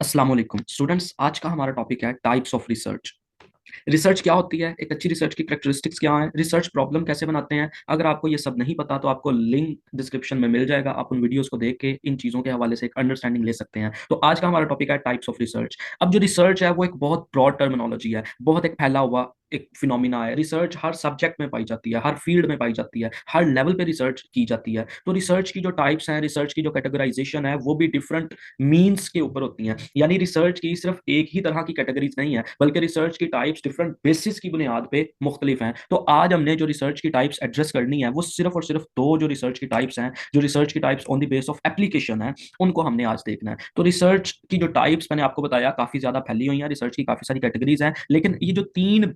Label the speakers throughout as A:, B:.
A: अस्सलाम वालेकुम स्टूडेंट्स। आज का हमारा टॉपिक है टाइप्स ऑफ रिसर्च। रिसर्च क्या होती है, एक अच्छी रिसर्च की कैरेक्टरिस्टिक्स क्या है, रिसर्च प्रॉब्लम कैसे बनाते हैं। अगर आपको ये सब नहीं पता तो आपको लिंक डिस्क्रिप्शन में मिल जाएगा, आप उन वीडियोस को देख के इन चीज़ों के हवाले से एक अंडरस्टैंडिंग ले सकते हैं। तो आज का हमारा टॉपिक है टाइप्स ऑफ रिसर्च। अब जो रिसर्च है वो एक बहुत ब्रॉड टर्मिनोलॉजी है, बहुत एक फैला हुआ एक फिनोमिना है। रिसर्च हर सब्जेक्ट में पाई जाती है, हर फील्ड में पाई जाती है, हर लेवल पे रिसर्च की जाती है। तो रिसर्च की जो टाइप्स हैं, रिसर्च की जो कैटेगराइजेशन है वो भी डिफरेंट मीन्स के ऊपर होती हैं। यानी रिसर्च की सिर्फ एक ही तरह की कैटेगरीज नहीं है, बल्कि रिसर्च की टाइप्स डिफरेंट बेसिस की बुनियाद पे मुख्तलिफ हैं। तो आज हमने जो रिसर्च की टाइप्स एड्रेस करनी है वो सिर्फ और सिर्फ दो जो रिसर्च की टाइप्स हैं, जो रिसर्च की types on the base of application है, उनको हमने आज देखना है। तो रिसर्च की जो टाइप्स मैंने आपको बताया काफी ज्यादा फैली हुई हैं, रिसर्च की काफी सारी कैटेगरीज हैं, लेकिन ये जो तीन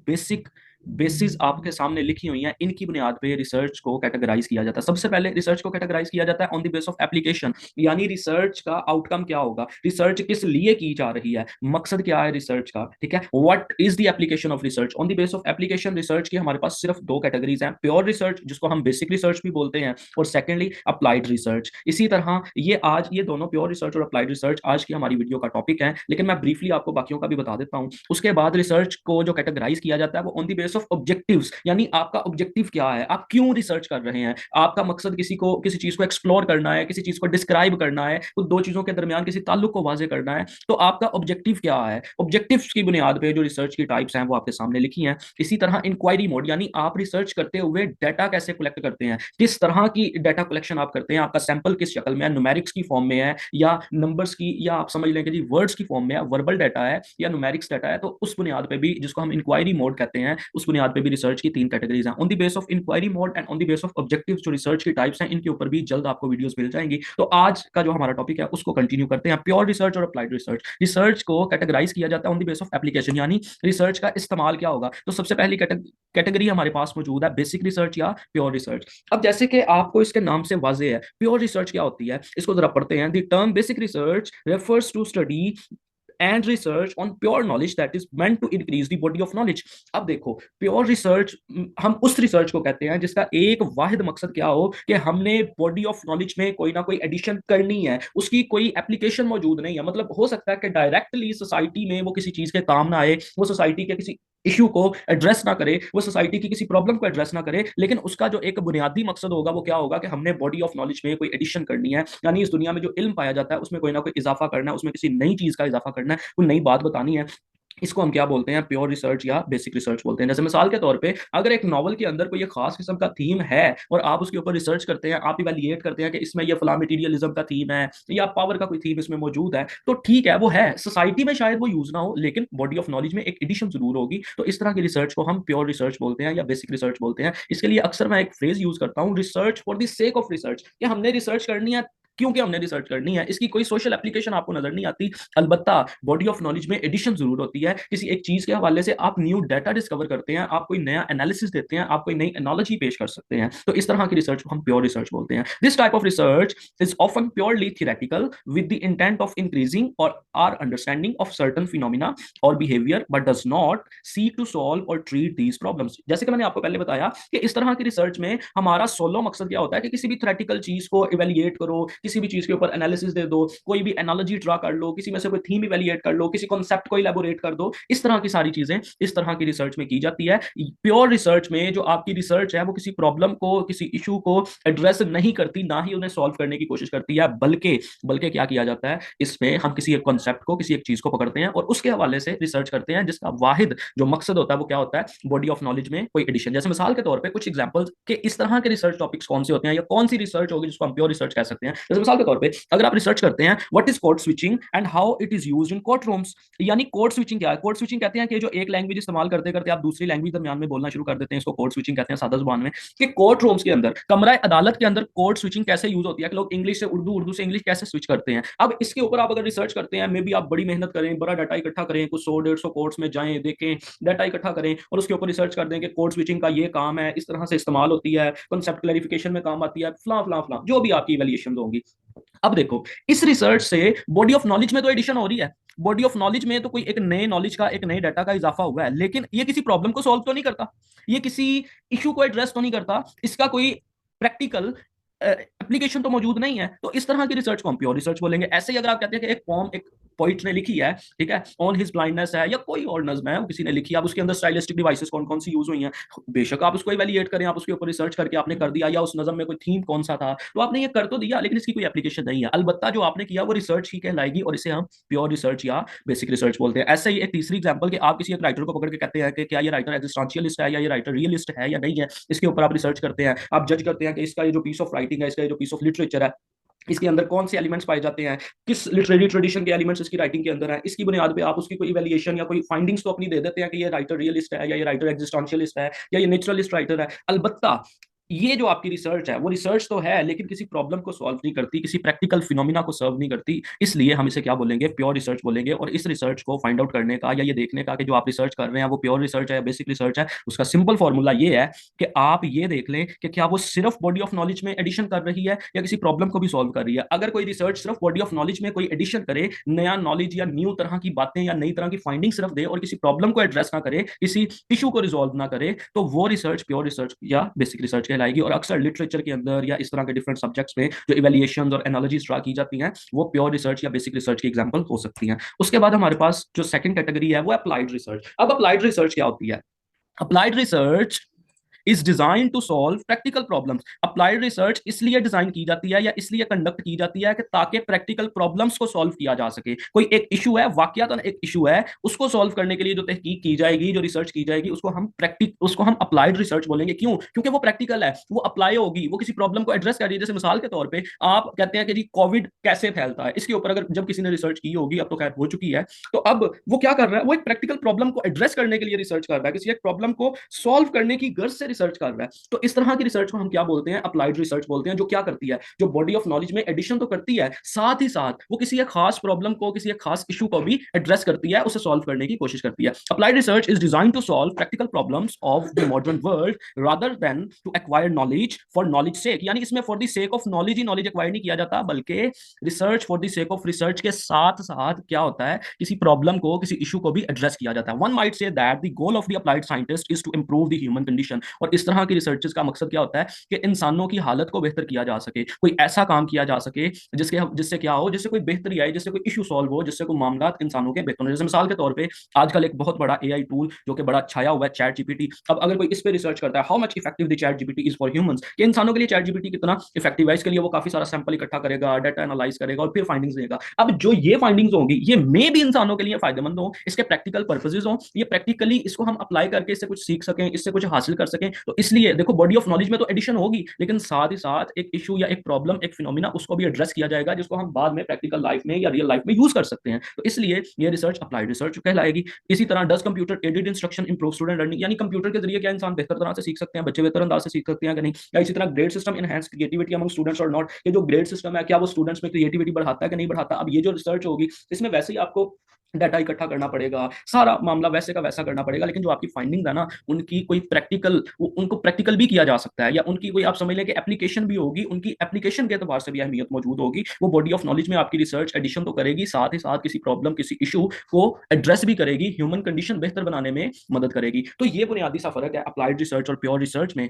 A: बेसिस आपके सामने लिखी हुई हैं, इनकी बुनियाद पे रिसर्च को कैटेगराइज किया जाता है। सबसे पहले रिसर्च को कैटेगराइज किया जाता है on the base of application, यानी रिसर्च का आउटकम क्या होगा, रिसर्च किस लिए की जा रही है, मकसद क्या है रिसर्च का। ठीक है, what is the application of research. On the base of application research की हमारे पास सिर्फ दो कैटेगरीज हैं, प्योर रिसर्च जिसको हम बेसिक रिसर्च भी बोलते हैं, और सेकेंडली अप्लाइड रिसर्च। इसी तरह ये दोनों प्योर रिसर्च और अप्लाइड रिसर्च आज की हमारी वीडियो का टॉपिक है, लेकिन मैं ब्रीफली आपको बाकियों का भी बता देता हूं। उसके बाद रिसर्च को जो कैटेगराइज किया जाता है वो on the base of objectives, यानी आपका ऑब्जेक्टिव क्या है, आप क्यों रिसर्च कर रहे हैं, आपका मकसद किसी चीज को एक्सप्लोर करना है, किसी चीज को डिस्क्राइब करना है, तो दो चीजों के दरमियान किसी ताल्लुक को वाजे करना है, तो आपका ऑब्जेक्टिव क्या है। ऑब्जेक्टिव्स की बुनियाद पे जो रिसर्च की टाइप्स हैं वो आपके सामने लिखी हैं। इसी तरह इंक्वायरी मोड, यानी आप रिसर्च करते हुए डाटा कैसे कलेक्ट करते हैं, किस तरह की डाटा कलेक्शन आप करते हैं, आपका सैंपल किस शक्ल में है, न्यूमेरिक्स की फॉर्म में है या नंबर्स की, या आप समझ लें कि जी वर्ड्स की फॉर्म में है, वर्बल डाटा है या न्यूमेरिक्स डाटा है। तो उस बुनियाद पे भी, जिसको हम इंक्वायरी मोड कहते हैं, उस बुनियाद पे भी रिसर्च की तीन कैटेगरीज हैं, on the base of inquiry mode and on the base of objectives. जो रिसर्च की टाइप्स हैं इनके ऊपर भी जल्द आपको वीडियोस मिल जाएंगी। तो आज का जो हमारा टॉपिक है उसको कंटिन्यू करते हैं, प्योर रिसर्च और अप्लाइड रिसर्च। रिसर्च को कैटेगराइज किया जाता है on the base of application, यानी रिसर्च का इस्तेमाल क्या होगा। तो सबसे पहली कैटेगरी हमारे पास मौजूद है बेसिक रिसर्च या प्योर रिसर्च। अब जैसे कि आपको इसके नाम से वाजे है, प्योर रिसर्च क्या होती है, इसको जरा पढ़ते हैं। The term basic research refers to study and research on pure knowledge that is meant to increase the body of knowledge. अब देखो, प्योर रिसर्च हम उस रिसर्च को कहते हैं जिसका एक वाहिद मकसद क्या हो कि हमने बॉडी ऑफ नॉलेज में कोई ना कोई एडिशन करनी है, उसकी कोई एप्लीकेशन मौजूद नहीं है। मतलब हो सकता है कि डायरेक्टली सोसाइटी में वो किसी चीज के काम ना आए, वो सोसाइटी के किसी इशू को एड्रेस ना करे, वो सोसाइटी की किसी प्रॉब्लम को एड्रेस ना करे, लेकिन उसका जो एक बुनियादी मकसद होगा वो क्या होगा कि हमने बॉडी ऑफ नॉलेज में कोई एडिशन करनी है, यानी इस दुनिया में जो इल्म पाया जाता है उसमें कोई ना कोई इजाफा करना है, उसमें किसी नई चीज का इजाफा करना है, कोई नई बात बतानी है। इसको हम क्या बोलते हैं, प्योर रिसर्च या बेसिक रिसर्च बोलते हैं। जैसे मिसाल के तौर पे अगर एक नॉवल के अंदर कोई खास किस्म का थीम है और आप उसके ऊपर रिसर्च करते हैं, आप इवैल्यूएट करते हैं कि इसमें ये फला मटीरियलिज्म का थीम है या पावर का कोई थीम इसमें मौजूद है, तो ठीक है, वो है सोसाइटी में शायद वो यूज ना हो, लेकिन बॉडी ऑफ नॉलेज में एक एडिशन जरूर होगी। तो इस तरह की रिसर्च को हम प्योर रिसर्च बोलते हैं या बेसिक रिसर्च बोलते हैं। इसके लिए अक्सर मैं एक फ्रेज यूज करता हूँ, research for the sake of research, कि हमने रिसर्च करनी है क्योंकि हमने रिसर्च करनी है, इसकी कोई सोशल एप्लीकेशन आपको नजर नहीं आती। अलबत्ता बॉडी ऑफ नॉलेज में एडिशन जरूर होती है, किसी एक चीज के हवाले से आप न्यू डाटा डिस्कवर करते हैं, आप कोई नया एनालिसिस देते हैं, आप कोई नई एनोलॉजी पेश कर सकते हैं। तो इस तरह की रिसर्च को हम प्योर रिसर्च बोलते हैं। This type of research is often purely theoretical with the intent of increasing or our understanding of certain phenomena or behaviour, but does not seek to solve or treat these problems. जैसे कि मैंने आपको पहले बताया कि इस तरह की रिसर्च में हमारा सोलो मकसद क्या होता है कि किसी भी थ्योरेटिकल चीज को इवेल्युएट करो, किसी भी चीज के ऊपर एनालिसिस दे दो, कोई भी एनालॉजी ड्रा कर लो, किसी में से कोई थीम इवेल्युएट कर लो, किसी कॉन्सेप्ट को इलेबोरेट कर दो। इस तरह की सारी चीजें इस तरह की रिसर्च में की जाती है। प्योर रिसर्च में जो आपकी रिसर्च है वो किसी प्रॉब्लम को, किसी इशू को एड्रेस नहीं करती, ना ही उन्हें सॉल्व करने की कोशिश करती है, बल्कि बल्कि क्या किया जाता है, इसमें हम किसी एक कॉन्सेप्ट को, किसी एक चीज को पकड़ते हैं और उसके हवाले से रिसर्च करते हैं, जिसका वाहिद जो मकसद होता है वो क्या होता है, बॉडी ऑफ नॉलेज में कोई एडिशन। जैसे मिसाल के तौर पे कुछ एग्जांपल्स के इस तरह के रिसर्च टॉपिक्स कौन से होते हैं या कौन सी रिसर्च होगी जिसको हम प्योर रिसर्च कह सकते हैं। जैसे मिसाल के तौर पे अगर आप रिसर्च करते हैं what is code switching and how it is used in court rooms, यानी कोड स्विचिंग क्या है। कोड स्विचिंग कहते हैं कि जो एक लैंग्वेज इस्तेमाल करते करते आप दूसरी लैंग्वेज दरमियान में बोलना शुरू कर देते हैं, इसको कोड स्विचिंग कहते हैं सादा जुबान में। कि कोर्ट रूम्स के अंदर, कमरा अदालत के अंदर कोड स्विचिंग कैसे यूज होती है कि लोग इंग्लिश से उर्दू, उर्दू से इंग्लिश कैसे स्विच करते हैं। अब इसके ऊपर आप अगर रिसर्च करते हैं, मे बी आप बड़ी मेहनत करें, बड़ा डाटा इकट्ठा करें, कुछ 100-150 कोर्ट्स में जाएं, देखें, डाटा इकट्ठा करें और उसके ऊपर रिसर्च कर दें कि कोड स्विचिंग का ये काम है, इस तरह से इस्तेमाल होती है, कॉन्सेप्ट क्लैरिफिकेशन में काम आती है, फला फला फला, जो भी आपकी इवैल्यूएशन होंगी। अब देखो, इस रिसर्च से बॉडी ऑफ नॉलेज में तो एडिशन हो रही है, बॉडी ऑफ नॉलेज में तो कोई एक नए नॉलेज का, एक नए डाटा का इजाफा हुआ है, लेकिन ये किसी प्रॉब्लम को सॉल्व तो नहीं करता, ये किसी इशू को एड्रेस तो नहीं करता, इसका कोई प्रैक्टिकल एप्लीकेशन तो मौजूद नहीं है, तो इस तरह की रिसर्च को हम प्योर रिसर्च बोलेंगे। ऐसे ही अगर आप कहते हैं कि एक पोम एक पोइट ने लिखी है, ठीक है, ऑन हिज ब्लाइंडनेस है, या कोई और नज्म है वो किसी ने लिखी है, अब उसके अंदर स्टाइलिस्टिक डिवाइसेस कौन कौन सी यूज हुई हैं, बेशक आप उसको इवेल्युएट करें, आप उसके ऊपर रिसर्च करके आपने कर दिया, या उस नज्म में कोई थीम कौन सा था, तो आपने ये कर तो दिया, लेकिन इसकी कोई एप्लीकेशन नहीं है। अलबत्ता जो आपने किया वो रिसर्च ही कहलाएगी, और इसे हम प्योर रिसर्च या बेसिक रिसर्च बोलते हैं। ऐसे ही एक तीसरी एग्जांपल कि आप किसी एक राइटर को पकड़ के कहते हैं कि क्या ये राइटर एग्जिस्टेंशियलिस्ट है, या ये राइटर रियलिस्ट है या नहीं है, इसके ऊपर आप रिसर्च करते हैं, आप जज करते हैं कि इसका ये जो पीस ऑफ राइटिंग है, इसका ये जो पीस ऑफ लिटरेचर है, इसके अंदर कौन से एलिमेंट्स पाए जाते हैं, किस लिटरेरी ट्रेडिशन के एलिमेंट्स इसकी राइटिंग के अंदर है, इसकी बुनियाद पे आप उसकी कोई इवैल्यूएशन या कोई फाइंडिंग्स तो अपनी दे देते हैं कि ये राइटर रियलिस्ट है, या ये राइटर एग्जिस्टेंशियलिस्ट है, या ये नेचुरलिस्ट राइटर है। अलबत्ता ये जो आपकी रिसर्च है वो रिसर्च तो है, लेकिन किसी प्रॉब्लम को सॉल्व नहीं करती, किसी प्रैक्टिकल फिनोमिना को सर्व नहीं करती, इसलिए हम इसे क्या बोलेंगे, प्योर रिसर्च बोलेंगे। और इस रिसर्च को फाइंड आउट करने का या ये देखने का कि जो आप रिसर्च कर रहे हैं वो प्योर रिसर्च है या बेसिक रिसर्च है, उसका सिंपल फॉर्मूला ये है कि आप ये देख लें कि क्या वो सिर्फ बॉडी ऑफ नॉलेज में एडिशन कर रही है या किसी प्रॉब्लम को भी सॉल्व कर रही है। अगर कोई रिसर्च सिर्फ बॉडी ऑफ नॉलेज में कोई एडिशन करे, नया नॉलेज या न्यू तरह की बातें या नई तरह की फाइंडिंग सिर्फ दे और किसी प्रॉब्लम को एड्रेस ना करे, किसी इशू को रिजॉल्व ना करे, तो वो रिसर्च प्योर रिसर्च या बेसिक रिसर्च कहलाएगी। और अक्सर लिटरेचर के अंदर या इस तरह के डिफरेंट सब्जेक्ट्स में जो इवैल्यूएशंस और एनालॉजीज ड्रा की जाती हैं, वो प्योर रिसर्च या बेसिक रिसर्च की एग्जांपल हो सकती हैं। उसके बाद हमारे पास जो सेकंड कैटेगरी है वो अप्लाइड रिसर्च। अब अप्लाइड रिसर्च क्या होती है? Applied research is design to solve practical problems. Applied research इसलिए डिजाइन की जाती है या इसलिए कंडक्ट की जाती है कि ताकि प्रैक्टिकल प्रॉब्लम्स को सॉल्व किया जा सके। कोई एक इशू है, वाकयातन एक इशू है, उसको सॉल्व करने के लिए जो तहकीक की जाएगी, जो रिसर्च की जाएगी, उसको हम अप्लाइड रिसर्च बोलेंगे। क्यों? क्योंकि वो प्रैक्टिकल है, वो अप्लाई होगी, वो किसी प्रॉब्लम को एड्रेस कर रही है। जैसे मिसाल के तौर पर आप कहते हैं कि जी कोविड कैसे फैलता है, इसके ऊपर अगर जब किसी ने रिसर्च की होगी, अब तो खैर हो चुकी है, तो अब वो क्या कर रहा है, वो एक प्रैक्टिकल प्रॉब्लम को एड्रेस करने के लिए रिसर्च कर रहा है, किसी एक प्रॉब्लम को सॉल्व करने की गर्ज से रिसर्च कर रहा है। तो इस तरह की रिसर्च को हम क्या बोलते हैं? अप्लाइड रिसर्च बोलते हैं। जो क्या करती है, जो बॉडी ऑफ नॉलेज में एडिशन तो करती है, साथ ही साथ वो किसी एक खास प्रॉब्लम को, किसी एक खास इशू को भी एड्रेस करती है, उसे सॉल्व करने की कोशिश करती है। Applied research is design to solve practical problems of the modern world rather than to acquire knowledge for knowledge sake. यानी इसमें for the sake of knowledge ही नॉलेज एक्वायर नहीं किया जाता, बल्कि research for the sake of research के साथ साथ क्या होता है, किसी प्रॉब्लम को, किसी इशू को भी एड्रेस किया जाता है। One might say that the goal of the applied scientist is to improve the human condition. और इस तरह की रिसर्चेस का मकसद क्या होता है कि इंसानों की हालत को बेहतर किया जा सके, कोई ऐसा काम किया जा सके जिससे क्या हो, जिससे कोई बेहतरी आए, जिससे कोई इशू सॉल्व हो, जिससे कोई मामला इंसानों के बेहतर हो। जैसे मिसाल के तौर पे आजकल एक बहुत बड़ा एआई टूल जो कि बड़ा छाया हुआ है, चैट जीपीटी। अब अगर कोई इस पे रिसर्च करता है, how much effective the chat GPT is for humans, कि इंसानों के लिए चैट जीपीटी कितना इफेक्टिव है, इसके लिए वो काफी सारा सैंपल इकट्ठा करेगा, डाटा एनालाइज करेगा और फिर फाइंडिंग्स देगा। अब जो ये फाइंडिंग्स होंगी, ये मे भी इंसानों के लिए फायदेमंद हो, इसके प्रैक्टिकल पर्पसेज हो, ये प्रैक्टिकली इसको हम अप्लाई करके इससे कुछ सीख सकें, इससे कुछ हासिल कर सकें। तो इसलिए देखो, बॉडी ऑफ नॉलेज में तो एडिशन होगी, लेकिन साथ ही साथ एक इशू या एक प्रॉब्लम, एक फिनोमिना, उसको भी एड्रेस किया जाएगा, जिसको हम बाद में प्रैक्टिकल लाइफ में या रियल लाइफ में यूज कर सकते हैं। तो इसलिए ये रिसर्च अप्लाइड रिसर्च कहलाएगी। इसी तरह does computer aided instruction improve student learning, यानी कंप्यूटर के जरिए क्या इंसान बेहतर तरह से सीख सकते हैं, बच्चे बेहतर अंदाज से सीख सकते हैं कि नहीं। या इसी तरह grade system enhance creativity among students और नॉट, ये जो ग्रेड सिस्टम है क्या वो स्टूडेंट्स में क्रिएटिविटी बढ़ाता है कि नहीं बढ़ाता। अब ये जो रिसर्च होगी इसमें वैसे ही आपको डाटा इकट्ठा करना पड़ेगा, सारा मामला वैसे का वैसा करना पड़ेगा, लेकिन जो आपकी फाइंडिंग है ना, उनकी कोई प्रैक्टिकल, उनको प्रैक्टिकल भी किया जा सकता है, या उनकी कोई आप समझ लें कि एप्लीकेशन भी होगी, उनकी एप्लीकेशन के एतबार से भी अहमियत मौजूद होगी। वो बॉडी ऑफ नॉलेज में आपकी रिसर्च एडिशन तो करेगी, साथ ही साथ किसी प्रॉब्लम, किसी इशू को एड्रेस भी करेगी, ह्यूमन कंडीशन बेहतर बनाने में मदद करेगी। तो ये बुनियादी सा फर्क है अप्लाइड रिसर्च और प्योर रिसर्च में।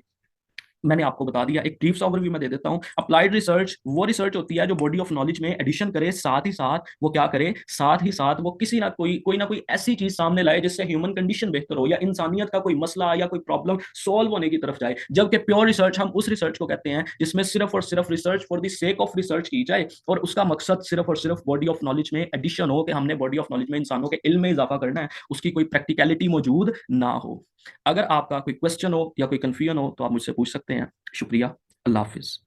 A: मैंने आपको बता दिया, एक ब्रीफ ओवरव्यू मैं दे देता हूं। अप्लाइड रिसर्च वो रिसर्च होती है जो बॉडी ऑफ नॉलेज में एडिशन करे, साथ ही साथ वो क्या करे, साथ ही साथ वो किसी ना कोई ऐसी चीज सामने लाए जिससे ह्यूमन कंडीशन बेहतर हो, या इंसानियत का कोई मसला या कोई प्रॉब्लम सॉल्व होने की तरफ जाए। जबकि प्योर रिसर्च हम उस रिसर्च को कहते हैं जिसमें सिर्फ और सिर्फ research for the sake of research की जाए, और उसका मकसद सिर्फ और सिर्फ बॉडी ऑफ नॉलेज में एडिशन हो, कि हमने बॉडी ऑफ नॉलेज में इंसानों के इल्म में इजाफा करना है, उसकी कोई प्रैक्टिकलिटी मौजूद ना हो। अगर आपका कोई क्वेश्चन हो या कोई कंफ्यूजन हो तो आप मुझसे पूछ सकते हैं। शुक्रिया। अल्लाह हाफिज।